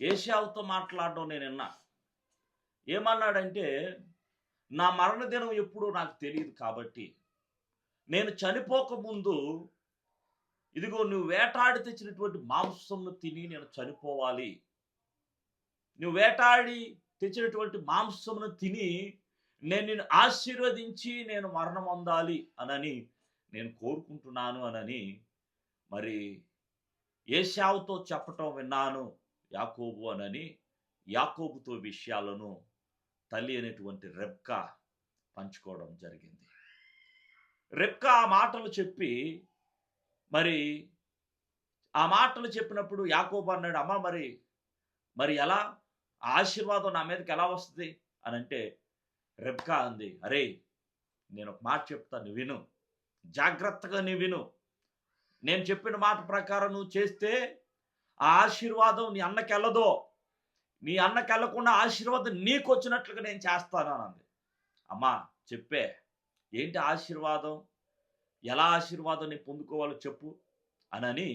ఏశావుతో మాట్లాడడం నేను విన్నా. ఏమన్నాడంటే, నా మరణ దినం ఎప్పుడో నాకు తెలియదు కాబట్టి, నేను చనిపోకముందు ఇదిగో నువ్వు వేటాడి తెచ్చినటువంటి మాంసంను తిని నేను చనిపోవాలి. నువ్వు వేటాడి తెచ్చినటువంటి మాంసమును తిని నేను నిన్ను ఆశీర్వదించి నేను మరణం పొందాలి అనని నేను కోరుకుంటున్నాను అనని మరి ఏశావుతో చెప్పటం విన్నాను యాకోబు అనని యాకోబుతో విషయాలను తల్లి అనేటువంటి రెబ్కా పంచుకోవడం జరిగింది. రెబ్కా ఆ మాటలు చెప్పి మరి ఆ మాటలు చెప్పినప్పుడు యాకోబు అన్నాడు, అమ్మ మరి ఎలా ఆశీర్వాదం నా మీదకి ఎలా వస్తుంది అని అంటే రెబ్కా అంది, అరే నేను ఒక మాట చెప్తాను విను, జాగ్రత్తగా నీ విను. నేను చెప్పిన మాట ప్రకారం నువ్వు చేస్తే ఆ ఆశీర్వాదం నీ అన్నకి వెళ్ళదో, నీ అన్నకి వెళ్ళకుండా ఆశీర్వాదం నీకు వచ్చినట్లుగా నేను చేస్తాను అని అంది. అమ్మా చెప్పే ఏంటి ఆశీర్వాదం, ఎలా ఆశీర్వాదం నేను పొందుకోవాలో చెప్పు అనని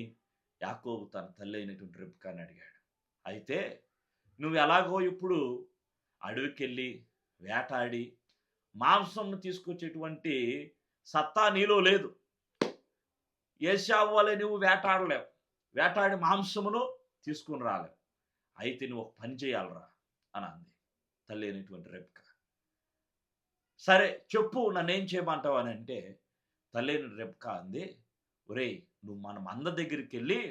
యాకోబు తన తల్లి అయినటువంటి రెబ్కాని అడిగాడు. అయితే నువ్వు ఎలాగో ఇప్పుడు అడవికెళ్ళి వేటాడి మాంసంను తీసుకొచ్చేటువంటి సత్తా నీలో లేదు. ఏశావు వలె నువ్వు వేటాడలేవు, వేటాడి మాంసమును తీసుకుని రాలేవు. అయితే నువ్వు ఒక పని చేయాలరా అని అంది తల్లి అయినటువంటి రెబ్కా. సరే చెప్పు, నన్నేం చేయమంటావు అని అంటే తల్లి అయిన రెబ్కా అంది, ఒరేయ్ నువ్వు మన మంద దగ్గరికి వెళ్ళి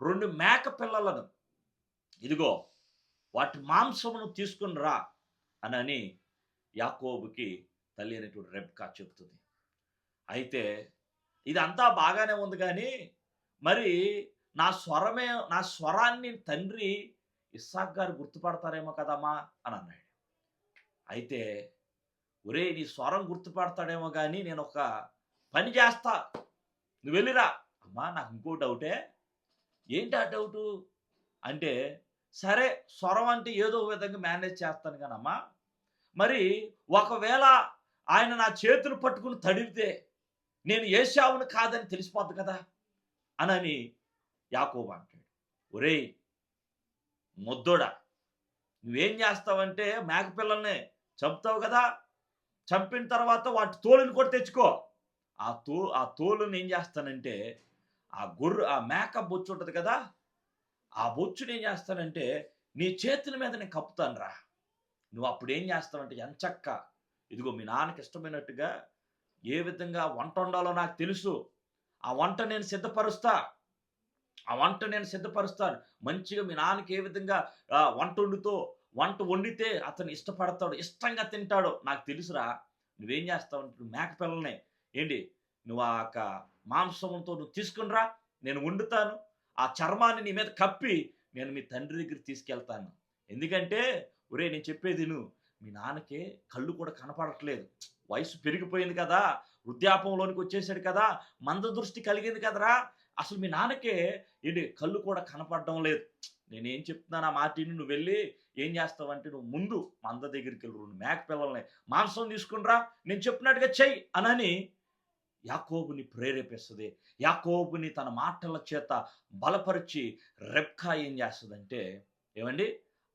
2 మేక పిల్లలను ఇదిగో వాటి మాంసమును తీసుకుని రా అని యాకోబుకి తల్లి అయినటువంటి రెబ్కా చెప్తుంది. అయితే ఇదంతా బాగానే ఉంది కానీ మరి నా స్వరాన్ని తండ్రి ఇస్సాకు గారు గుర్తుపడతారేమో కదమ్మా అని అన్నాడు. అయితే ఒరే నీ స్వరం గుర్తుపడతాడేమో కానీ నేను ఒక పని చేస్తా, నువ్వు వెళ్ళిరా. అమ్మా నాకు ఇంకో డౌటే. ఏంటి ఆ డౌటు అంటే, సరే స్వరం అంటే ఏదో విధంగా మేనేజ్ చేస్తాను కానమ్మా, మరి ఒకవేళ ఆయన నా చేతులు పట్టుకుని తడిపితే నేను ఏశావును కాదని తెలిసిపోద్ది కదా అని యాకోబు అంటాడు. ఒరేయ్ మొద్దోడా, నువ్వేం చేస్తావంటే మేకపిల్లల్ని చంపుతావు కదా, చంపిన తర్వాత వాటి తోలుని కూడా తెచ్చుకో. ఆ తోలుని ఏం చేస్తానంటే ఆ మేక బొచ్చు ఉంటుంది కదా, ఆ బొచ్చుని ఏం చేస్తానంటే నీ చేతుల మీద నేను కప్పుతాను రా. నువ్వు అప్పుడు ఏం చేస్తావంటే ఎంచక్క ఇదిగో మీ నాన్నకి ఇష్టమైనట్టుగా ఏ విధంగా వంట వండాలో నాకు తెలుసు, ఆ వంట నేను సిద్ధపరుస్తాను. మంచిగా మీ నాన్నకి ఏ విధంగా వంట వండితే అతను ఇష్టపడతాడు, ఇష్టంగా తింటాడో నాకు తెలుసురా. నువ్వేం చేస్తావంటే మేక పిల్లల్ని నువ్వు ఆ యొక్క మాంసంతో నువ్వు తీసుకునిరా, నేను వండుతాను, ఆ చర్మాన్ని నీ మీద కప్పి నేను మీ తండ్రి దగ్గర తీసుకెళ్తాను. ఎందుకంటే ఒరే నేను చెప్పేది నువ్వు, మీ నాన్నకి కళ్ళు కూడా కనపడట్లేదు, వయసు పెరిగిపోయింది కదా, వృద్ధాపంలోనికి వచ్చేసాడు కదా, మంద దృష్టి కలిగింది కదరా, అసలు మీ నాన్నకే కళ్ళు కూడా కనపడడం లేదు. నేనేం చెప్తున్నాను ఆ మాటిని నువ్వు వెళ్ళి ఏం చేస్తావంటే నువ్వు ముందు మంద దగ్గరికి వెళ్ళి 2 మేక పిల్లల్ని మాంసం తీసుకునిరా, నేను చెప్పినట్టుగా చెయ్యి అనని యాకోబుని ప్రేరేపిస్తుంది. యాకోబుని తన మాటల చేత బలపరిచి రెబ్కా ఏం చేస్తుందంటే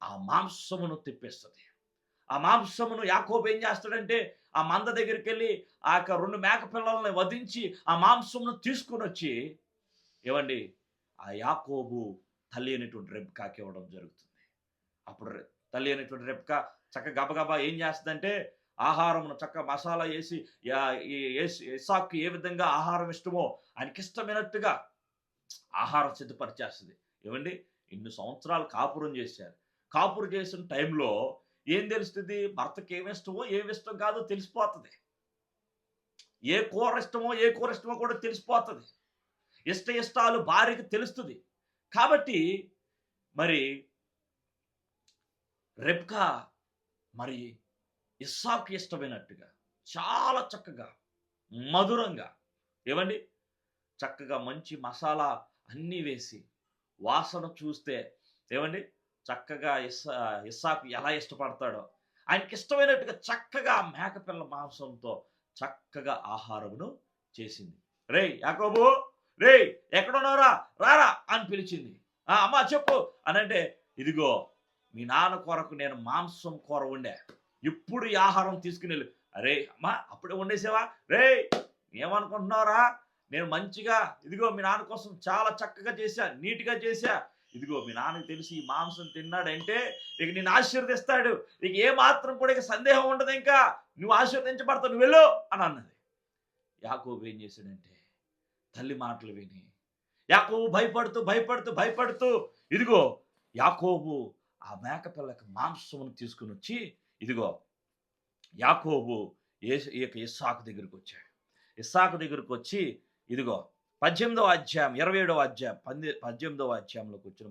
ఆ మాంసమును తెప్పిస్తుంది. ఆ మాంసమును యాకోబు ఏం చేస్తాడంటే ఆ మంద దగ్గరికి వెళ్ళి ఆ యొక్క 2 మేక పిల్లల్ని వధించి ఆ మాంసమును తీసుకుని వచ్చి ఆ యాకోబు తల్లి అయినటువంటి రెబ్కాకి ఇవ్వడం జరుగుతుంది. అప్పుడు తల్లి అయినటువంటి రెబ్కా చక్కగా గబగబా ఏం చేస్తుందంటే ఆహారమును చక్కగా మసాలా వేసి ఇస్సాకుకి ఏ విధంగా ఆహారం ఇష్టమో ఆయనకి ఇష్టమైనట్టుగా ఆహారం సిద్ధపరిచేస్తుంది. ఇన్ని సంవత్సరాలు కాపురం చేశారు. కాపురం చేసిన టైంలో ఏం తెలుస్తుంది, భర్తకి ఏమి ఇష్టం కాదో తెలిసిపోతుంది. ఏ కూర ఇష్టమో కూడా తెలిసిపోతుంది. ఇష్టాలు భార్యకి తెలుస్తుంది. కాబట్టి మరి రెబ్కా మరి ఇస్సాకు ఇష్టమైనట్టుగా చాలా చక్కగా మధురంగా చక్కగా మంచి మసాలా అన్నీ వేసి వాసన చూస్తే చక్కగా ఇస్సాకు ఎలా ఇష్టపడతాడో ఆయనకి ఇష్టమైనట్టుగా చక్కగా మేకపిల్ల మాంసంతో చక్కగా ఆహారమును చేసింది. రేయ్ యాకోబు, రేయ్ ఎక్కడున్నారా, రారా అని పిలిచింది. అమ్మా చెప్పు అనంటే ఇదిగో మీ నాన్న కొరకు నేను మాంసం కూర వండా, ఇప్పుడు ఈ ఆహారం తీసుకుని వెళ్ళు. అరే అమ్మా అప్పుడే వండేసావా? రే ఏమనుకుంటున్నావురా, నేను మంచిగా ఇదిగో మీ నాన్న కోసం చాలా చక్కగా చేశా, నీట్గా చేశా. ఇదిగో మీ నాన్నకి తెలిసి ఈ మాంసం తిన్నాడంటే ఇక నిన్ను ఆశీర్వదిస్తాడు, ఇక ఏ మాత్రం కూడా ఇక సందేహం ఉండదు, ఇంకా నువ్వు ఆశీర్వదించబడతావు, నువ్వు వెళ్ళు అని అన్నది. యాకోబు ఏం చేశాడంటే తల్లి మాటలు విని యాకోబు భయపడుతూ భయపడుతూ భయపడుతూ ఇదిగో యాకోబు ఆ మేకపిల్లకి మాంసమును తీసుకుని వచ్చి ఇదిగో యాకోబు ఇస్సాకు దగ్గరికి వచ్చాడు. ఇస్సాకు దగ్గరికి వచ్చి ఇదిగో 18వ అధ్యాయం 27వ అధ్యాయం 18వ అధ్యాయంలోకి వచ్చిన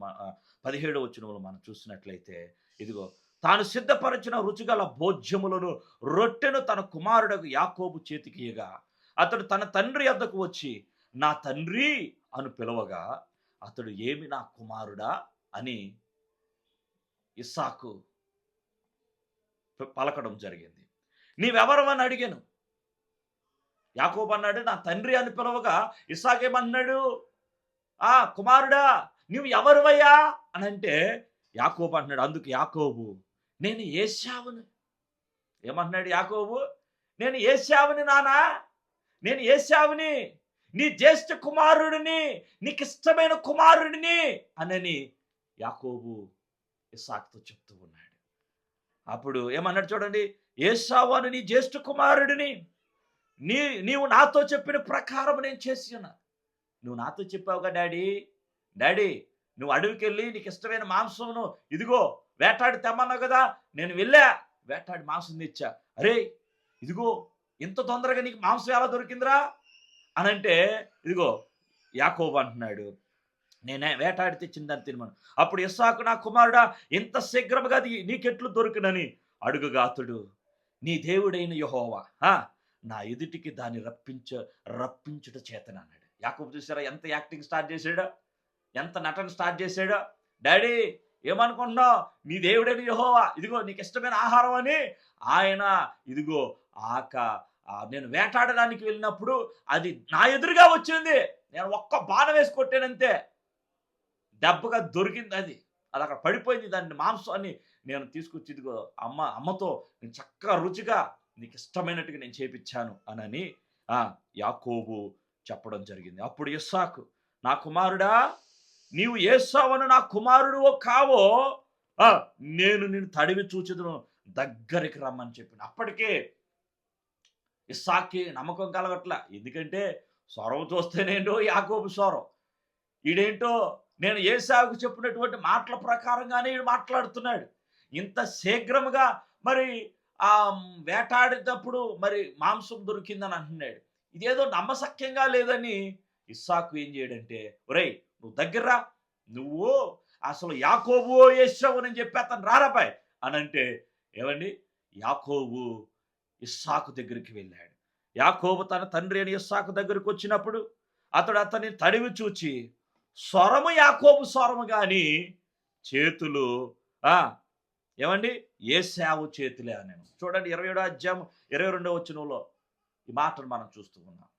17వ వచనంలో మనం చూసినట్లయితే ఇదిగో తాను సిద్ధపరిచిన రుచిగల భోజ్యములను రొట్టెను తన కుమారుడు యాకోబు చేతికి ఇయ్యగా అతడు తన తండ్రి వద్దకు వచ్చి నా తండ్రి అని పిలవగా అతడు ఏమి నా కుమారుడా అని ఇస్సాకు పలకడం జరిగింది. నీవెవరవని అడిగాను. యాకోబు అన్నాడు నా తండ్రి అని పిలవగా ఇస్సాకేమన్నాడు, కుమారుడా నువ్వు ఎవరువయ్యా అని అంటే యాకోబు అంటున్నాడు. అందుకు యాకోబు నేను ఏశావుని. ఏమంటున్నాడు యాకోబు? నేను ఏశావుని నానా, నేను ఏశావుని, నీ జ్యేష్ఠ కుమారుడిని, నీకు ఇష్టమైన కుమారుడిని అనని యాకోబు ఇస్సాకుతో చెప్తూ ఉన్నాడు. అప్పుడు ఏమన్నాడు చూడండి, ఏశావు అని నీ జ్యేష్ఠ కుమారుడిని, నీవు నాతో చెప్పిన ప్రకారం నేను చేసి ఉన్నా. నువ్వు నాతో చెప్పావుగా డాడీ నువ్వు అడవికి వెళ్ళి నీకు ఇష్టమైన మాంసమును ఇదిగో వేటాడి తెమ్మన్నావు కదా, నేను వెళ్ళా వేటాడి మాంసం తెచ్చా. అరే ఇదిగో ఇంత తొందరగా నీకు మాంసం ఎలా దొరికిందిరా అని అంటే ఇదిగో యాకోబు అంటున్నాడు నేనే వేటాడి తెచ్చిందని తినమను. అప్పుడు ఇస్సాకు నా కుమారుడా ఇంత శీఘ్రముగా నీకెట్లు దొరికినని అడుగుగా అతడు నీ దేవుడైన యెహోవా నా ఎదుటికి దాన్ని రప్పించుట చేతన అన్నాడు. యాకోబు చూసారా ఎంత యాక్టింగ్ స్టార్ట్ చేశాడో, ఎంత నటన స్టార్ట్ చేశాడో. డాడీ ఏమనుకుంటున్నావు, నీ దేవుడైన యెహోవా ఇదిగో నీకు ఇష్టమైన ఆహారం అని ఆయన ఇదిగో నేను వేటాడడానికి వెళ్ళినప్పుడు అది నా ఎదురుగా వచ్చింది, నేను ఒక్క బాణం వేసి కొట్టానంతే, దెబ్బగా దొరికింది, అది అక్కడ పడిపోయింది, దాన్ని మాంసాన్ని నేను తీసుకొచ్చి ఇదిగో అమ్మతో నేను చక్కగా రుచిగా నీకు ఇష్టమైనట్టుగా నేను చేపించాను అనని యాకోబు చెప్పడం జరిగింది. అప్పుడు ఇస్సాకు నా కుమారుడా నీవు ఏశావును నా కుమారుడు కావో, నేను నిన్ను తడివి చూచెదను, దగ్గరికి రమ్మని చెప్పిన. అప్పటికే ఇస్సాకి నమ్మకం కలగట్ల, ఎందుకంటే స్వరం చూస్తేనేంటో యాకోబు స్వరం, ఈడేంటో నేను ఏశావుకు చెప్పినటువంటి మాటల ప్రకారంగానే ఈడు మాట్లాడుతున్నాడు. ఇంత శీఘ్రముగా మరి వేటాడేటప్పుడు మరి మాంసం దొరికిందని అంటున్నాడు. ఇదేదో నమ్మశక్యంగా లేదని ఇస్సాకు ఏం చేయడంటే ఒరేయ్ నువ్వు దగ్గర్రా, నువ్వు అసలు యాకోబు ఏశావు అని చెప్పి అతను రారాపాయ్ అని అంటే ఏమండి యాకోబు ఇస్సాకు దగ్గరికి వెళ్ళాడు. యాకోబు తన తండ్రి అని ఇస్సాకు దగ్గరికి వచ్చినప్పుడు అతన్ని తడివి చూచి స్వరము యాకోబు స్వరము కానీ చేతులు ఏమండి ఏశావు చేతులే అని. చూడండి 27వ అధ్యాయం 22వ వచనంలో ఈ మాటను మనం చూస్తూ ఉన్నాం.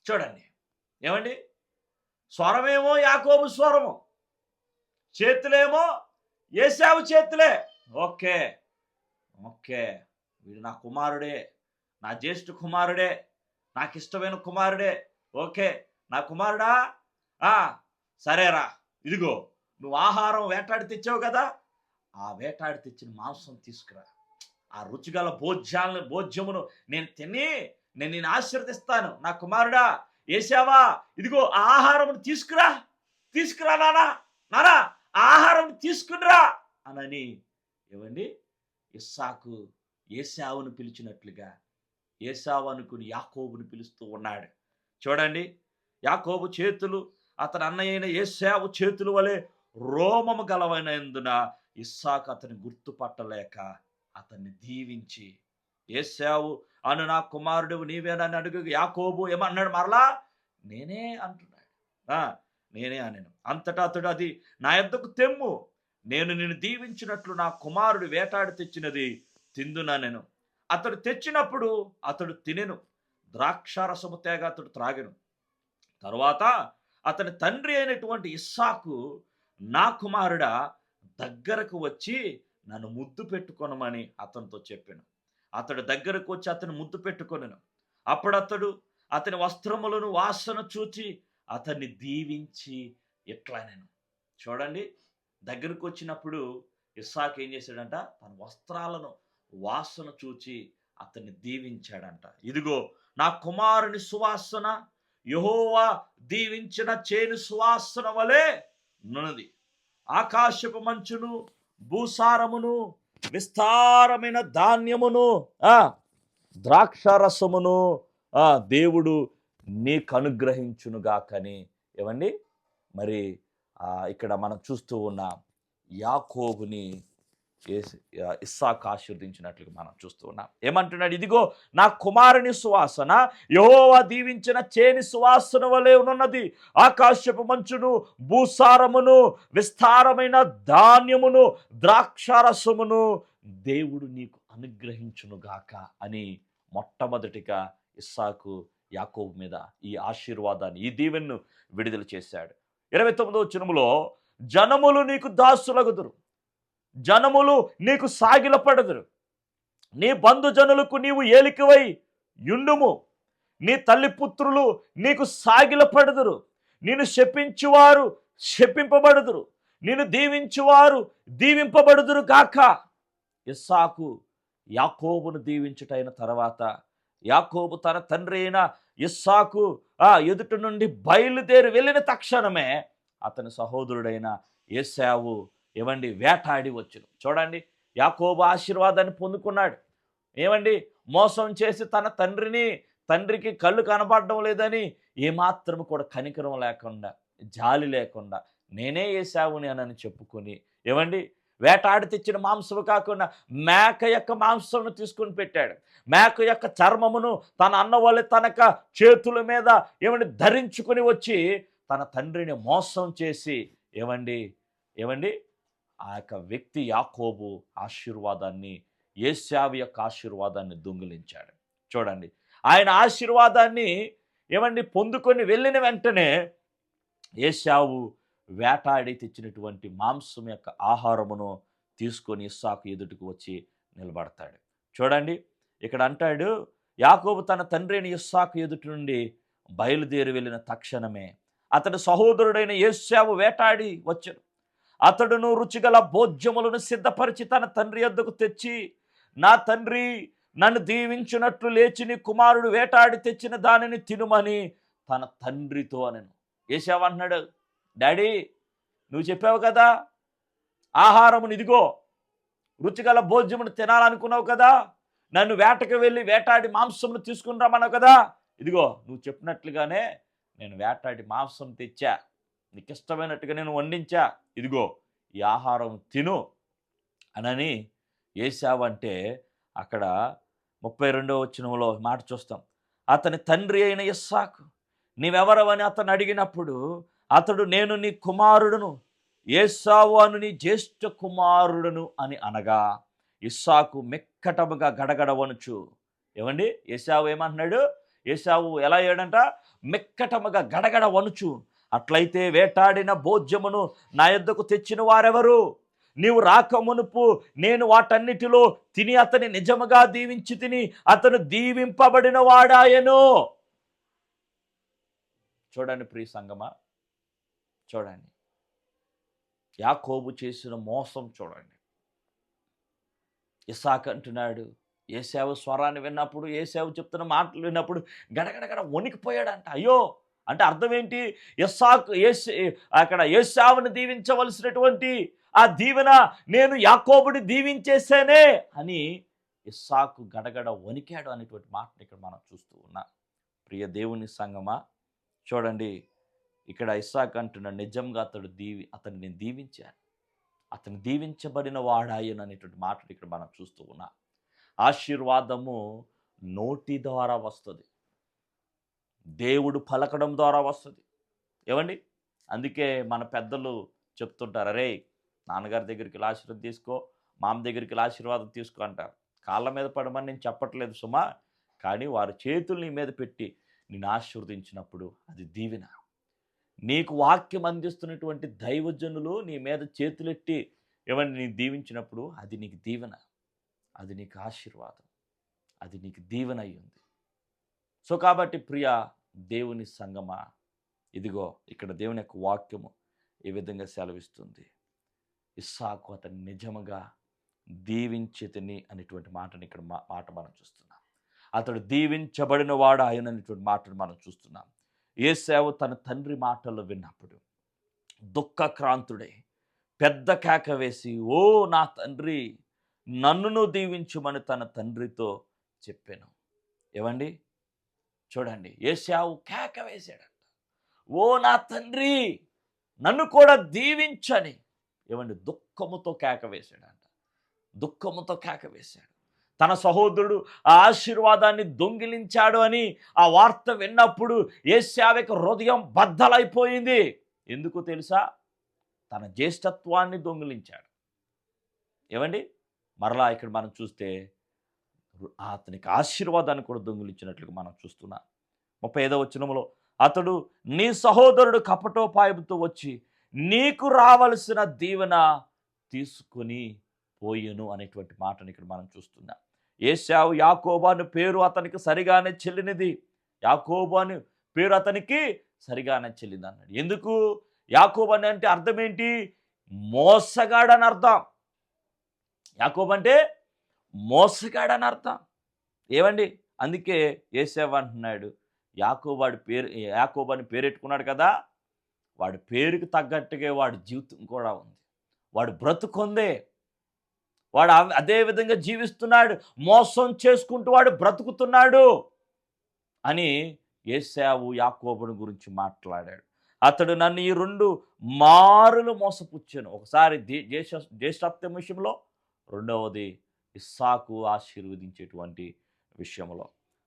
చూడండి ఏమండి స్వరమేమో యాకోబు స్వరము, చేతులేమో ఏశావు చేతులే. ఓకే వీడు నా కుమారుడే, నా జ్యేష్ఠ కుమారుడే, నాకు ఇష్టమైన కుమారుడే, ఓకే నా కుమారుడా సరేరా ఇదిగో నువ్వు ఆహారం వేటాడి తెచ్చావు కదా, ఆ వేటాడి తెచ్చిన మాంసం తీసుకురా, ఆ రుచిగల భోజ్యమును నేను తిని నేను ఆశీర్వదిస్తాను. నా కుమారుడా ఏశావా ఇదిగో ఆ ఆహారమును తీసుకురా నానా ఆహారం తీసుకునిరా అనని ఏమండి ఇస్సాకు ఏశావును పిలిచినట్లుగా ఏశావు అనుకుని యాకోబుని పిలుస్తూ ఉన్నాడు. చూడండి యాకోబు చేతులు అతని అన్నయ్యైన ఏశావు చేతుల వలె రోమము గలవైనందున ఇస్సాకు అతని గుర్తుపట్టలేక అతన్ని దీవించి ఏశావు అను నా కుమారుడు నీవేనని అడుగు. యాకోబు ఏమన్నాడు మరలా నేనే అంటున్నాడు, నేనే అనను. అంతటా అతడు అది నా యొద్దకు తెమ్ము, నేను నిన్ను దీవించినట్లు నా కుమారుడు వేటాడి తెచ్చినది తిందుననెను. అతడు తెచ్చినప్పుడు అతడు తినెను, ద్రాక్షారసము తేగ అతడు త్రాగెను. తరువాత అతని తండ్రి అయినటువంటి ఇస్సాకు నా కుమారుడా దగ్గరకు వచ్చి నన్ను ముద్దు పెట్టుకొనమని అతనితో చెప్పాను. అతడు దగ్గరకు వచ్చి అతను ముద్దు పెట్టుకొనెను. అప్పుడు అతని వస్త్రములను వాసన చూచి అతన్ని దీవించి ఇట్లనెను. చూడండి, దగ్గరకు వచ్చినప్పుడు ఇస్సాకు ఏం చేశాడంట, తన వస్త్రాలను వాసన చూచి అతన్ని దీవించాడంట. ఇదిగో నా కుమారుని సువాసన యెహోవా దీవించిన చేను సువాసన వలె నున్నది. ఆకాశపు మంచును భూసారమును విస్తారమైన ధాన్యమును ద్రాక్షారసమును దేవుడు నీకు అనుగ్రహించునుగాకని. ఏమండి, మరి ఇక్కడ మనం చూస్తూ ఉన్నాం యాకోబుని ఇస్సాకు ఆశీర్వదించినట్లుగా మనం చూస్తూ ఉన్నాం. ఏమంటున్నాడు, ఇదిగో నా కుమారుని సువాసన యెహోవా దీవించిన చేని సువాసన వలె ఉన్నది. ఆకాశపు మంచును భూసారమును విస్తారమైన ధాన్యమును ద్రాక్షారసమును దేవుడు నీకు అనుగ్రహించునుగాక అని మొట్టమొదటిగా ఇస్సాకు యాకోబు మీద ఈ ఆశీర్వాదాన్ని, ఈ దీవెనను విడుదల చేశాడు. 29వ వచనములో జనములు నీకు దాసులగుదురు, జనములు నీకు సాగిలపడదురు, నీ బంధుజనులకు నీవు ఏలికవై యుండుము, నీ తల్లి పుత్రులు నీకు సాగిలపడదురు, నిన్ను శపించువారు శపింపబడుదురు, నిన్ను దీవించువారు దీవింపబడుదురు గాక. ఇస్సాకు యాకోబును దీవించుటైన తర్వాత యాకోబు తన తండ్రి అయిన ఇస్సాకు ఎదుటి నుండి బయలుదేరి వెళ్ళిన తక్షణమే అతని సహోదరుడైన ఏశావు ఏమండి వేటాడి వచ్చును. చూడండి, యాకోబు ఆశీర్వాదాన్ని పొందుకున్నాడు. ఏమండి, మోసం చేసి తన తండ్రికి కళ్ళు కనపడడం లేదని ఏమాత్రం కూడా కనికరం లేకుండా, జాలి లేకుండా నేనే ఏశావుని అని చెప్పుకొని, ఏమండి, వేటాడి తెచ్చిన మాంసము కాకుండా మేక యొక్క మాంసమును తీసుకుని పెట్టాడు. మేక యొక్క చర్మమును తన అన్న వాళ్ళ తనక చేతుల మీద ఏమండి ధరించుకొని వచ్చి తన తండ్రిని మోసం చేసి ఏమండి ఆ యొక్క వ్యక్తి యాకోబు ఆశీర్వాదాన్ని, ఏశావు యొక్క ఆశీర్వాదాన్ని దొంగిలించాడు. చూడండి, ఆయన ఆశీర్వాదాన్ని పొందుకొని వెళ్ళిన వెంటనే ఏశావు వేటాడి తెచ్చినటువంటి మాంసం యొక్క ఆహారమును తీసుకొని ఇస్సాకు ఎదుటికి వచ్చి నిలబడతాడు. చూడండి, ఇక్కడ అంటాడు, యాకోబు తన తండ్రి అయిన ఇస్సాకు ఎదుటి నుండి బయలుదేరి వెళ్ళిన తక్షణమే అతడి సహోదరుడైన ఏశావు వేటాడి వచ్చాడు. అతడును రుచిగల భోజ్యములను సిద్ధపరిచి తన తండ్రి యొద్దకు తెచ్చి, నా తండ్రి నన్ను దీవించినట్లు లేచి నీ కుమారుడు వేటాడి తెచ్చిన దానిని తినుమని తన తండ్రితో అనెను. ఏశావు అంటున్నాడు, డాడీ నువ్వు చెప్పావు కదా ఆహారమును, ఇదిగో రుచిగల భోజ్యమును తినాలనుకున్నావు కదా, నన్ను వేటకు వెళ్ళి వేటాడి మాంసమును తీసుకుని రమ్మన్నావు కదా, ఇదిగో నువ్వు చెప్పినట్లుగానే నేను వేటాడి మాంసం తెచ్చా, నీకు ఇష్టమైనట్టుగా నేను వండించా, ఇదిగో ఈ ఆహారం తిను అనని ఏశావు అంటే అక్కడ 32వ వచనంలో మాట చూస్తాం. అతని తండ్రి అయిన ఇస్సాకు నీవెవరవని అతను అడిగినప్పుడు అతడు, నేను నీ కుమారుడును ఏశావు అను నీ జ్యేష్ఠ కుమారుడును అని అనగా ఇస్సాకు మెక్కటముగా గడగడ వణుచు. ఏమండి, ఏశావు ఏమంటున్నాడు? ఏశావు ఎలా అయ్యాడంట? మెక్కటముగా గడగడ వణుచు. అట్లయితే వేటాడిన భోజ్యమును నా యొద్దకు తెచ్చిన వారెవరు? నీవు రాకమునుపు నేను వాటన్నిటిలో తిని అతని నిజముగా దీవించి తిని అతను దీవింపబడిన వాడాయను. చూడండి ప్రియ సంగమా, చూడండి యాకోబు చేసిన మోసం చూడండి. ఇస్సాకు అంటున్నాడు, ఏశావు స్వరాన్ని విన్నప్పుడు, ఏశావు చెప్తున్న మాటలు విన్నప్పుడు గడగడగడ వణికిపోయాడంట. అయ్యో అంటే అర్థం ఏంటి? అక్కడ ఏశావుని దీవించవలసినటువంటి ఆ దీవెన నేను యాకోబుని దీవించేసానే అని ఇస్సాకు గడగడ వణికాడు అనేటువంటి మాటని ఇక్కడ మనం చూస్తూ ఉన్నాం. ప్రియ దేవుని సంగమా, చూడండి ఇక్కడ ఇస్సాకు అంటున్నాడు, నిజంగా అతన్ని నేను దీవించాను, అతను దీవించబడిన వాడాయను అనేటువంటి మాటలు ఇక్కడ మనం చూస్తూ ఉన్నాం. ఆశీర్వాదము నోటి ద్వారా వస్తుంది, దేవుడు పలకడం ద్వారా వస్తుంది. ఏమండి, అందుకే మన పెద్దలు చెప్తుంటారు, అరే నాన్నగారి దగ్గరికి ఆశీర్వాదం తీసుకో, మామ దగ్గరికి ఆశీర్వాదం తీసుకో అంటారు. కాళ్ళ మీద పడమని నేను చెప్పట్లేదు సుమా, కానీ వారి చేతులు నీ మీద పెట్టి నిన్ను ఆశీర్వదించినప్పుడు అది దీవెన. నీకు వాక్యం అందిస్తున్నటువంటి దైవజనులు నీ మీద చేతులెట్టి ఏమని నీ దీవించినప్పుడు అది నీకు దీవెన, అది నీకు ఆశీర్వాదం, అది నీకు దీవెన అయ్యింది. సో కాబట్టి ప్రియ దేవుని సంగమా, ఇదిగో ఇక్కడ దేవుని యొక్క వాక్యము ఈ విధంగా సెలవిస్తుంది. ఇస్సాకు అతన్ని నిజముగా దీవించితిని అనేటువంటి మాటని ఇక్కడ మాట మనం చూస్తున్నాం. అతడు దీవించబడిన వాడు ఆయన అనేటువంటి మాటను మనం చూస్తున్నాం. ఏశావు తన తండ్రి మాటలు విన్నప్పుడు దుఃఖక్రాంతుడై పెద్ద కేక వేసి, ఓ నా తండ్రి, నన్నును దీవించుమని తన తండ్రితో చెప్పాను. ఏమండి చూడండి, ఏశావు కేక వేశాడంట, ఓ నా తండ్రి, నన్ను కూడా దీవించని. ఏమండి దుఃఖముతో కేక వేశాడంట, దుఃఖముతో కేక వేశాడు. తన సహోదరుడు ఆ ఆశీర్వాదాన్ని దొంగిలించాడు అని ఆ వార్త విన్నప్పుడు ఏశావుకి హృదయం బద్దలైపోయింది. ఎందుకు తెలుసా? తన జ్యేష్ఠత్వాన్ని దొంగిలించాడు. ఏమండి మరలా ఇక్కడ మనం చూస్తే అతనికి ఆశీర్వాదాన్ని కూడా దొంగిలించినట్లుగా మనం చూస్తున్నాం. 35వ వచనంలో, అతడు నీ సహోదరుడు కపటోపాయంతో వచ్చి నీకు రావలసిన దీవెన తీసుకొని పోయెను అనేటువంటి మాటని ఇక్కడ మనం చూస్తున్నాం. ఏశావు యాకోబు అనే పేరు అతనికి సరిగానే చెల్లినది, యాకోబు అనే పేరు అతనికి సరిగానే చెల్లింది అన్నాడు. ఎందుకు? యాకోబు అని అంటే అర్థం ఏంటి? మోసగాడని అర్థం. యాకోబు అంటే మోసగాడని అర్థం. ఏమండి అందుకే ఏశావు అంటున్నాడు, యాకోబు అని పేరెట్టుకున్నాడు కదా, వాడి పేరుకి తగ్గట్టుగా వాడి జీవితం కూడా ఉంది, వాడు బ్రతుకుందే, వాడు అదే విధంగా జీవిస్తున్నాడు, మోసం చేసుకుంటూ వాడు బ్రతుకుతున్నాడు అని ఏశావు యాకోబుని గురించి మాట్లాడాడు. అతడు నన్ను ఈ 2 మారులు మోసపుచ్చాను. ఒకసారి జ్యేష్ఠత్వం విషయంలో, రెండవది ఇస్సాకు ఆశీర్వదించేటువంటి విషయంలో.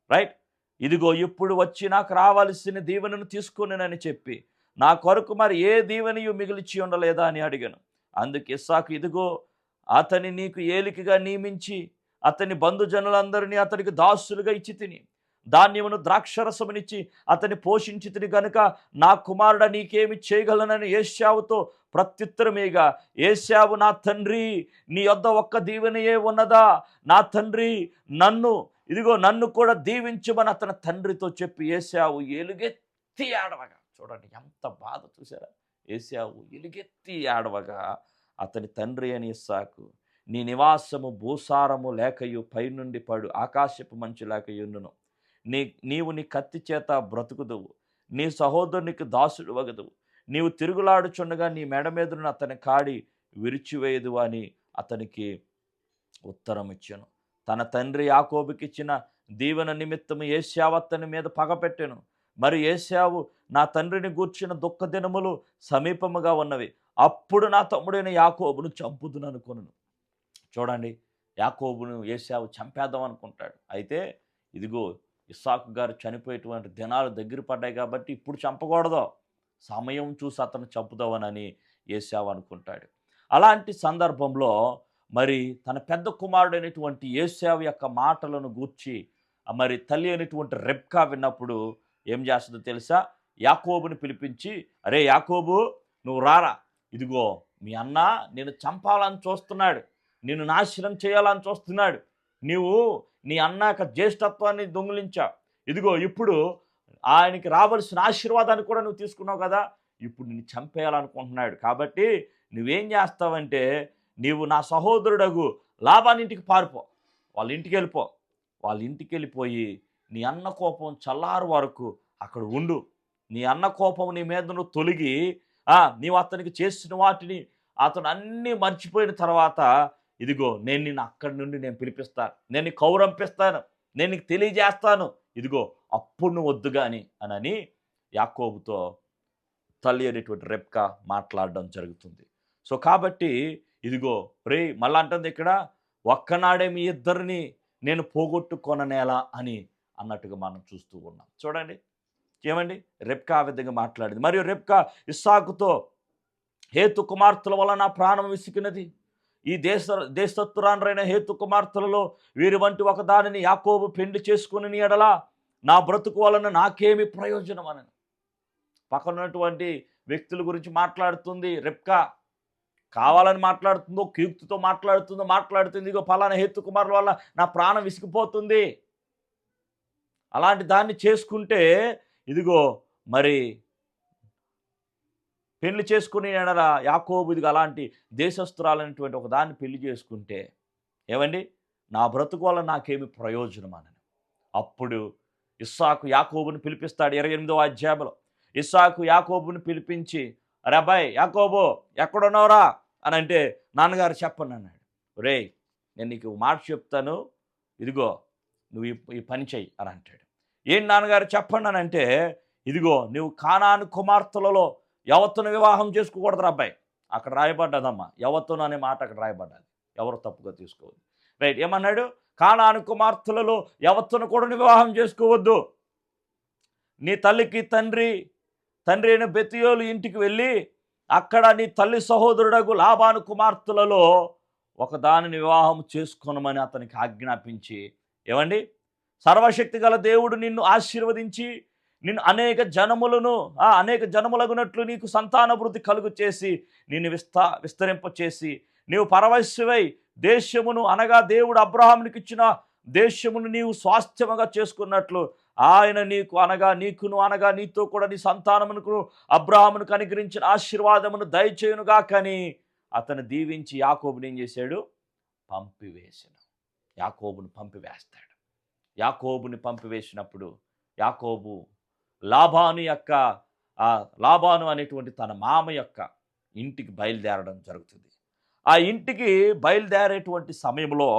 రైట్, ఇదిగో ఇప్పుడు వచ్చి నాకు రావాల్సిన దీవెనను తీసుకునేనని చెప్పి నా కొరకు మరి ఏ దీవెనయు మిగిలిచి ఉండలేదా అని అడిగాను. అందుకు ఇస్సాకు, ఇదిగో అతని నీకు ఏలికగా నియమించి అతని బంధుజనులందరినీ అతనికి దాసులుగా ఇచ్చి తిని ధాన్యమును ద్రాక్షరసమునిచ్చి అతన్ని పోషించి తిని గనుక నా కుమారుడ నీకేమి చేయగలనని ఏశావుతో ప్రత్యుత్తరమేగా, ఏశావు, నా తండ్రి, నీ యొద్ద ఒక్క దీవెనయే ఉన్నదా? నా తండ్రి, నన్ను కూడా దీవించమని అతని తండ్రితో చెప్పి ఏశావు ఎలుగెత్తి ఆడవగా. చూడండి ఎంత బాధ చూసారా? ఏశావు ఎలుగెత్తి ఆడవగా అతని తండ్రి అని ఇస్సాకు, నీ నివాసము భూసారము లేకయు పైనుండి పడు ఆకాశపు మంచు లేకయుండును. నీవు నీ కత్తి చేత బ్రతుకుదువు, నీ సహోదరునికి దాసుడు వగదువు. నీవు తిరుగులాడుచుండగా నీ మెడ మీదను అతని కాడి విరిచివేయదు అని అతనికి ఉత్తరం ఇచ్చాను. తన తండ్రి యాకోబుకిచ్చిన దీవెన నిమిత్తము ఏశావు అతని మీద పగపెట్టెను. మరి ఏశావు, నా తండ్రిని గూర్చిన దుఃఖ దినములు సమీపముగా ఉన్నవి, అప్పుడు నా తమ్ముడైన యాకోబును చంపుదును అనుకొనును. చూడండి, యాకోబును ఏశావు చంపేద్దాం అనుకుంటాడు. అయితే ఇదిగో ఇస్సాకు గారు చనిపోయేటువంటి దినాలు దగ్గర పడ్డాయి కాబట్టి ఇప్పుడు చంపకూడదు, సమయం చూసి అతను చంపుదామని ఏశావు అనుకుంటాడు. అలాంటి సందర్భంలో మరి తన పెద్ద కుమారుడైనటువంటి ఏశావు యొక్క మాటలను గూర్చి మరి తల్లి అయినటువంటి రెబ్కా విన్నప్పుడు ఏం చేస్తుందో తెలుసా? యాకోబుని పిలిపించి, అరే యాకోబు, నువ్వు రారా, ఇదిగో మీ అన్న నేను చంపాలని చూస్తున్నాడు, నిన్ను నాశనం చేయాలని చూస్తున్నాడు, నీ అన్న యొక్క జ్యేష్ఠత్వాన్ని దొంగిలించావు, ఇదిగో ఇప్పుడు ఆయనకి రావాల్సిన ఆశీర్వాదాన్ని కూడా నువ్వు తీసుకున్నావు కదా, ఇప్పుడు నిన్ను చంపేయాలనుకుంటున్నాడు. కాబట్టి నువ్వేం చేస్తావంటే, నీవు నా సహోదరుడగు లాబాని ఇంటికి పారిపో, వాళ్ళ ఇంటికి వెళ్ళిపోయి నీ అన్న కోపం చల్లారు వరకు అక్కడ ఉండు. నీ అన్న కోపం నీ మీద నువ్వు తొలగి నీవు అతనికి చేసిన వాటిని అతను అన్నీ మర్చిపోయిన తర్వాత, ఇదిగో నేను నిన్ను అక్కడి నుండి నేను పిలిపిస్తాను, నేను నీకు కౌరంపిస్తాను, నేను నీకు తెలియజేస్తాను, ఇదిగో అప్పుడు నువ్వు వద్దు కానీ అని యాకోబుతో తల్లి అనేటువంటి రెబ్కా మాట్లాడడం జరుగుతుంది. సో కాబట్టి ఇదిగో మళ్ళా అంటుంది ఇక్కడ, ఒక్కనాడే మీ ఇద్దరిని నేను పోగొట్టుకొననేలా అని అన్నట్టుగా మనం చూస్తూ ఉన్నాం. చూడండి ఏమండి, రెబ్కా ఆ విధంగా మాట్లాడింది. మరియు రెబ్కా ఇస్సాకుతో, హేతు కుమార్తెల వల్ల నా ప్రాణం విసికినది, ఈ దేశత్తురాన్రైన హేతు కుమార్తెలలో వీరి వంటి ఒక దానిని యాకోబు పెండి చేసుకుని ఎడలా నా బ్రతుకు వలన నాకేమి ప్రయోజనం అని. పక్కన ఉన్నటువంటి వ్యక్తుల గురించి మాట్లాడుతుంది రెబ్కా. కావాలని మాట్లాడుతుందో, కీర్తితో మాట్లాడుతుంది, ఇగో పలానా హేతు కుమారుల వల్ల నా ప్రాణం విసిగిపోతుంది. అలాంటి దాన్ని చేసుకుంటే ఇదిగో మరి పెళ్లి చేసుకుని ఎడల యాకోబు ఇదిగో అలాంటి దేశస్తురాలైనటువంటి ఒక దాన్ని పెళ్లి చేసుకుంటే ఏమండి, నా బ్రతుకు వల్ల నాకేమి ప్రయోజనం అని. అప్పుడు ఇస్సాకు యాకోబుని పిలిపిస్తాడు 28వ అధ్యాయంలో. ఇస్సాకు యాకోబుని పిలిపించి, అరే అబ్బాయి యాకోబు ఎక్కడున్నావురా అని అంటే, నాన్నగారు చెప్పండి అన్నాడు. రేయ్ నేను నీకు మాట చెప్తాను, ఇదిగో నువ్వు ఈ పని చెయ్యి అని అంటాడు. ఏం నాన్నగారు చెప్పండి అని అంటే, ఇదిగో నువ్వు కానాను కుమార్తెలలో యవత్తును వివాహం చేసుకోకూడదురా అబ్బాయి. అక్కడ రాయబడ్డదమ్మా, యవత్తును అనే మాట అక్కడ రాయబడ్డది, ఎవరు తప్పుగా తీసుకోవద్దు. రైట్, ఏమన్నాడు? కానాను కుమార్తెలలో యవత్తును కూడా వివాహం చేసుకోవద్దు. నీ తల్లికి తండ్రి అయిన బెతుయేలు ఇంటికి వెళ్ళి అక్కడ నీ తల్లి సహోదరుడగు లాబాను కుమార్తెలలో ఒక దానిని వివాహం చేసుకోనమని అతనికి ఆజ్ఞాపించి, ఏమండి, సర్వశక్తి గల దేవుడు నిన్ను ఆశీర్వదించి నిన్ను అనేక జనములగునట్లు నీకు సంతానవృద్ధి కలుగు చేసి నిన్ను విస్తరింపచేసి నీవు పరవశువై దేశమును అనగా దేవుడు అబ్రహామునికి ఇచ్చిన దేశమును నీవు స్వాస్థ్యముగా చేసుకున్నట్లు ఆయన నీకు అనగా నీతో కూడా నీ సంతానమునకు అబ్రహామునికి అనుగ్రహించిన ఆశీర్వాదమును దయచేయునుగా కానీ అతను దీవించి యాకోబుని ఏం చేశాడు? పంపివేసాడు. యాకోబుని పంపివేస్తాడు. యాకోబుని పంపివేసినప్పుడు యాకోబు లాబాను అనేటువంటి తన మామ యొక్క ఇంటికి బయలుదేరడం జరుగుతుంది. ఆ ఇంటికి బయలుదేరేటువంటి సమయంలో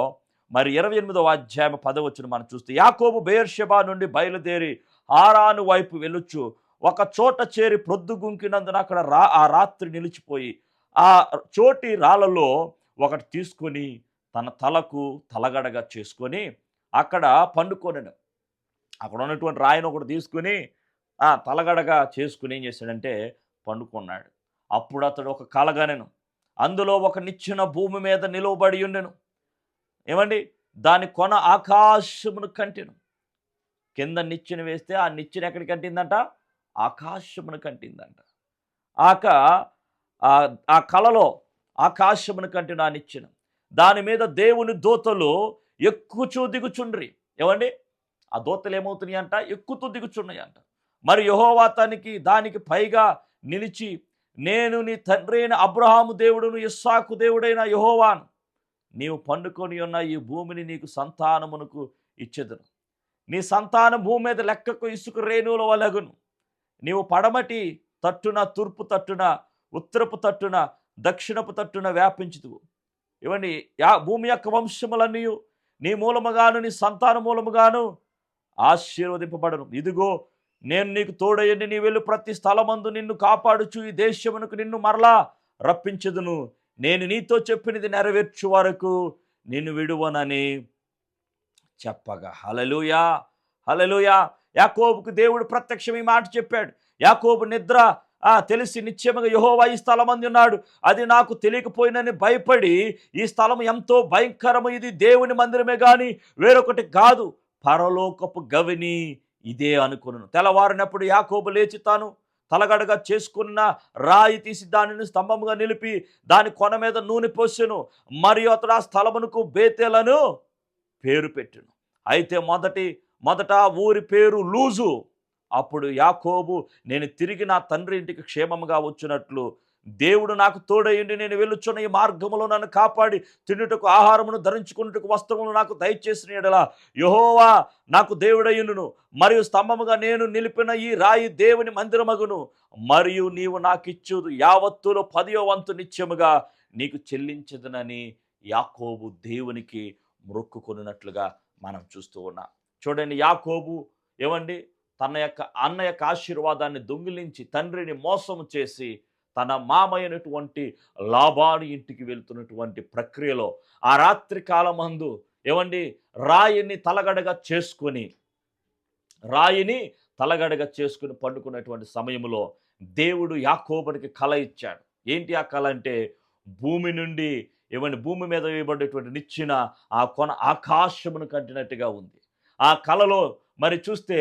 మరి 28వ అధ్యాయం 10వ వచనం మనం చూస్తే, యాకోబు బెయేర్షెబా నుండి బయలుదేరి హారాను వైపు వెళ్ళొచ్చు ఒక చోట చేరి ప్రొద్దుగుంకినందున అక్కడ ఆ రాత్రి నిలిచిపోయి ఆ చోటి రాళ్ళలో ఒకటి తీసుకొని తన తలకు తలగడగా చేసుకొని అక్కడ పండుకొనెను. అక్కడ ఉన్నటువంటి రాయిని ఒకటి తీసుకుని తలగడగా చేసుకుని ఏం చేశాడంటే పండుకున్నాడు. అప్పుడు అతడు ఒక కలగనెను, అందులో ఒక నిచ్చెన భూమి మీద నిలువబడి ఉండెను. ఏమండి, దాని కొన ఆకాశమును కంటెను. కింద నిచ్చెన వేస్తే ఆ నిచ్చెన ఎక్కడికి కంటిందంట? ఆకాశమును కంటిందంట. ఆ కలలో ఆకాశమును కంటిన ఆ నిచ్చెన, దాని మీద దేవుని దూతలు ఎక్కుచూ దిగుచుండ్రి. ఏమండి, ఆ దూతలు ఏమవుతున్నాయి అంట? ఎక్కుతూ దిగుచున్నాయి అంట. మరి యెహోవా దానికి పైగా నిలిచి, నేను నీ తండ్రి అయిన అబ్రహాము దేవుడును ఇస్సాకు దేవుడైన యెహోవాను, నీవు పండుకొని ఉన్న ఈ భూమిని నీకు సంతానమునకు ఇచ్చెదను. నీ సంతానం భూమి మీద లెక్కకు ఇసుక రేణువుల వలెగును. నీవు పడమటి తట్టున, తూర్పు తట్టున, ఉత్తరపు తట్టున, దక్షిణపు తట్టున వ్యాపించుదువు. ఇవన్నీ భూమి యొక్క వంశములన్నీ నీ మూలముగాను నీ సంతాన మూలముగాను ఆశీర్వదింపబడను. ఇదిగో నేను నీకు తోడయ్యండి, నీ వెళ్ళు ప్రతి స్థలమందు నిన్ను కాపాడుచు ఈ దేశమునకు నిన్ను మరలా రప్పించదును. నేను నీతో చెప్పినది నెరవేర్చు వరకు నిన్ను విడువనని చెప్పగా. హల్లెలూయా, హల్లెలూయా. యాకోబుకు దేవుడు ప్రత్యక్షం ఈ మాట చెప్పాడు. యాకోబు నిద్ర తెలిసి నిశ్చయముగా యెహోవా ఈ స్థలమందు ఉన్నాడు, అది నాకు తెలియకపోయినని భయపడి, ఈ స్థలం ఎంతో భయంకరము, ఇది దేవుని మందిరమే గాని వేరొకటి కాదు, పరలోకపు గవిని ఇదే అనుకున్నాను. తెల్లవారినప్పుడు యాకోబు లేచి తాను తలగడగా చేసుకున్న రాయి తీసి దానిని స్తంభముగా నిలిపి దాని కొన మీద నూనె పోసెను. మరియు అతడు ఆ స్థలమునకు బేతేలను పేరు పెట్టెను. అయితే మొదట ఊరి పేరు లూజు. అప్పుడు యాకోబు, నేను తిరిగి నా తండ్రి ఇంటికి క్షేమముగా వచ్చినట్లు దేవుడు నాకు తోడయ్యుండి నేను వెళ్ళుచున్న ఈ మార్గములో నన్ను కాపాడి తినుటకు ఆహారమును, ధరించుకున్నట్టుకు వస్త్రములు నాకు దయచేసిన యెడల యెహోవా నాకు దేవుడయ్యును, మరియు స్తంభముగా నేను నిలిపిన ఈ రాయి దేవుని మందిరమగును. మరియు నీవు నాకిచ్చు యావత్తులో 10వ వంతు నిత్యముగా నీకు చెల్లించదనని యాకోబు దేవునికి మొక్కుకొనున్నట్లుగా మనం చూస్తూ ఉన్నాం. చూడండి, యాకోబు ఏమండి, తన యొక్క అన్న యొక్క ఆశీర్వాదాన్ని దొంగిలించి తండ్రిని మోసము చేసి తన మామయ్యనటువంటి లాబాను ఇంటికి వెళ్తున్నటువంటి ప్రక్రియలో ఆ రాత్రి కాలమందు ఏమండి రాయిని తలగడగా చేసుకుని పండుకున్నటువంటి సమయంలో దేవుడు యాకోబునికి కల ఇచ్చాడు. ఏంటి ఆ కల అంటే, భూమి నుండి భూమి మీద వేయబడేటువంటి నిచ్చెన ఆ కొన ఆకాశమును కంటినట్టుగా ఉంది. ఆ కలలో మరి చూస్తే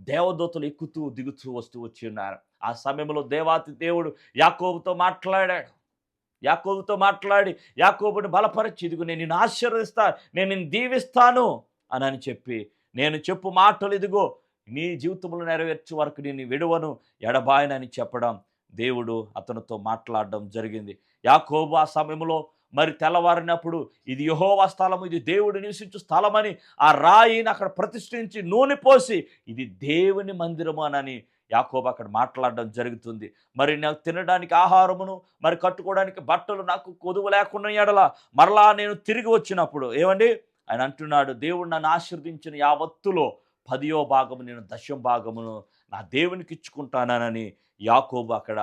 దేవదూతలు ఎక్కుతూ దిగుతూ వచ్చి ఉన్నారు. ఆ సమయంలో దేవాతి దేవుడు యాకోబుతో మాట్లాడాడు. యాకోబుతో మాట్లాడి యాకోబుని బలపరిచి, ఇదిగో నేను నిన్ను ఆశీర్వదిస్తా, నేను నిన్ను దీవిస్తాను అని చెప్పి, నేను చెప్పు మాటలు ఇదిగో నీ జీవితంలో నెరవేర్చే వరకు నేను విడువను, ఎడబాయనని చెప్పడం, దేవుడు అతనితో మాట్లాడడం జరిగింది. యాకోబు ఆ సమయంలో మరి తెల్లవారినప్పుడు ఇది యెహోవా స్థలము, ఇది దేవుడు నివసించు స్థలమని ఆ రాయిని అక్కడ ప్రతిష్ఠించి నూనె పోసి ఇది దేవుని మందిరము అని యాకోబు అక్కడ మాట్లాడడం జరుగుతుంది. మరి నాకు తినడానికి ఆహారమును, మరి కట్టుకోవడానికి బట్టలు నాకు కొదువు లేకుండా ఎడల మరలా నేను తిరిగి వచ్చినప్పుడు ఏమండి ఆయన అంటున్నాడు, దేవుడు నన్ను ఆశీర్వదించిన యావత్తులో 10వ భాగము నేను 10వ భాగమును నా దేవునికి ఇచ్చుకుంటానని యాకోబు అక్కడ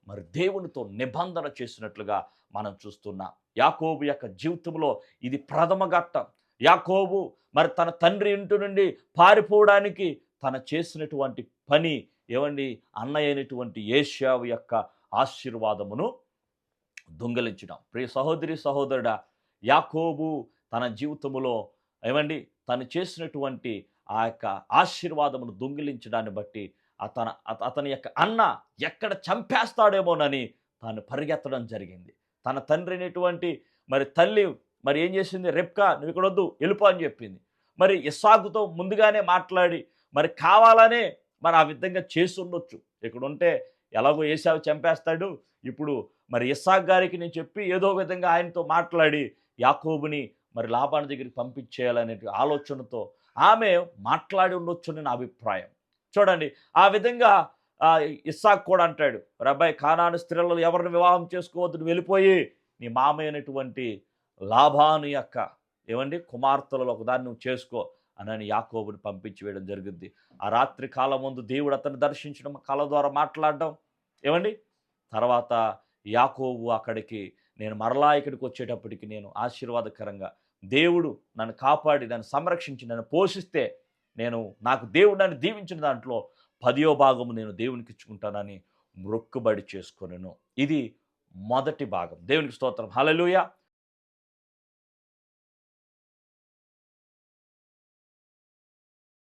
మరి దేవునితో నిబంధన చేసినట్లుగా మనం చూస్తున్నాం. యాకోబు యొక్క జీవితంలో ఇది ప్రథమ ఘట్టం. యాకోబు మరి తన తండ్రి ఇంటి నుండి పారిపోవడానికి తన చేసినటువంటి పని ఏమండి, అన్నయ్య అయినటువంటి ఏశావు యొక్క ఆశీర్వాదమును దొంగిలించడం. ప్రియ సహోదరి సహోదరుడా, యాకోబు తన జీవితంలో ఏమండి తను చేసినటువంటి ఆ యొక్క ఆశీర్వాదమును దొంగిలించడాన్ని బట్టి అతని యొక్క అన్న ఎక్కడ చంపేస్తాడేమోనని తాను పరిగెత్తడం జరిగింది. తన తండ్రి అయినటువంటి మరి తల్లి మరి ఏం చేసింది, రెబ్కా నువ్వు ఇక్కడ వద్దు వెళ్ళిపో అని చెప్పింది. మరి ఇస్సాకుతో ముందుగానే మాట్లాడి మరి కావాలనే మరి ఆ విధంగా చేసి ఉండొచ్చు. ఇక్కడ ఉంటే ఎలాగో ఏశావు చంపేస్తాడు, ఇప్పుడు మరి ఇస్సాకు గారికి నేను చెప్పి ఏదో విధంగా ఆయనతో మాట్లాడి యాకోబుని మరి లాబాను దగ్గరికి పంపించేయాలనే ఆలోచనతో ఆమె మాట్లాడి ఉండొచ్చు నా అభిప్రాయం. చూడండి, ఆ విధంగా ఇస్సాకు కూడా అంటాడు, రబ్బాయి కానాను స్త్రీలలో ఎవరిని వివాహం చేసుకోవద్దు, నువ్వు వెళ్ళిపోయి నీ మామయ్యనటువంటి లాబాను యొక్క ఏమండి కుమార్తెలలో ఒకదాన్ని నువ్వు చేసుకో అని యాకోబుని పంపించి వేయడం జరిగింది. ఆ రాత్రి కాలం ముందు దేవుడు అతన్ని దర్శించడం, కళ ద్వారా మాట్లాడడం ఏమండి. తర్వాత యాకోబు అక్కడికి నేను మరలా ఇక్కడికి వచ్చేటప్పటికి నేను ఆశీర్వాదకరంగా దేవుడు నన్ను కాపాడి నన్ను సంరక్షించి నన్ను పోషిస్తే నాకు దేవుడు నన్ను దీవించిన దాంట్లో 10వ భాగము నేను దేవునికి ఇచ్చుకుంటానని మొక్కుబడి చేసుకొనెను. ఇది మొదటి భాగం. దేవునికి స్తోత్రం, హల్లెలూయా.